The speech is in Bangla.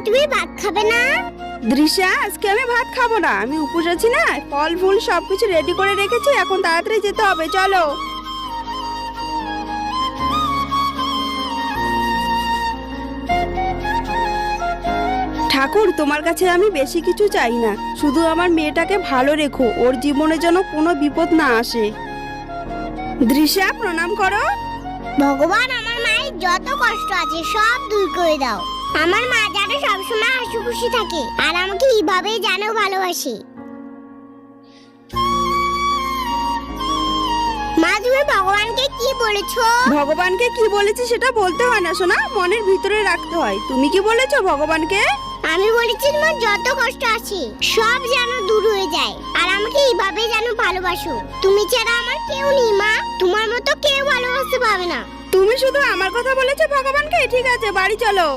তুমি ভাত খাবে না? দৃশ্যা, আজকে আমি ভাত খাবো না, আমি উপোস আছি না। ফল ফুল সবকিছু রেডি করে রেখেছি, এখন তাড়াতাড়ি যেতে হবে, চলো। ঠাকুর, তোমার কাছে আমি বেশি কিছু চাই না, শুধু আমার মেয়েটাকে ভালো রেখো, ওর জীবনে যেন কোনো বিপদ না আসে। দৃশ্যা, প্রণাম করো। ভগবান, আমার মায়ের যত কষ্ট আছে সব দূর করে দাও। আমার মা যেন সবসময় হাসি খুশি থাকে আর আমাকে এইভাবেই যেন ভালোবাসে। মা, তুমি ভগবানকে কি বলেছো? ভগবানকে কি বলেছি সেটা বলতে হয় না সোনা, মনের ভিতরে রাখতে হয়। তুমি কি বলেছো ভগবানকে? আমি বলেছি তোমার যত কষ্ট আছে সব যেন দূর হয়ে যায় আর আমাকে এইভাবেই যেন ভালোবাসো। তুমি ছাড়া আমার কেউ নেই মা, তোমার মতো কেউ ভালোবাসতে পারবে না। তুমি শুধু আমার কথা বলেছো ভগবানকে? ঠিক আছে, বাড়ি চলো।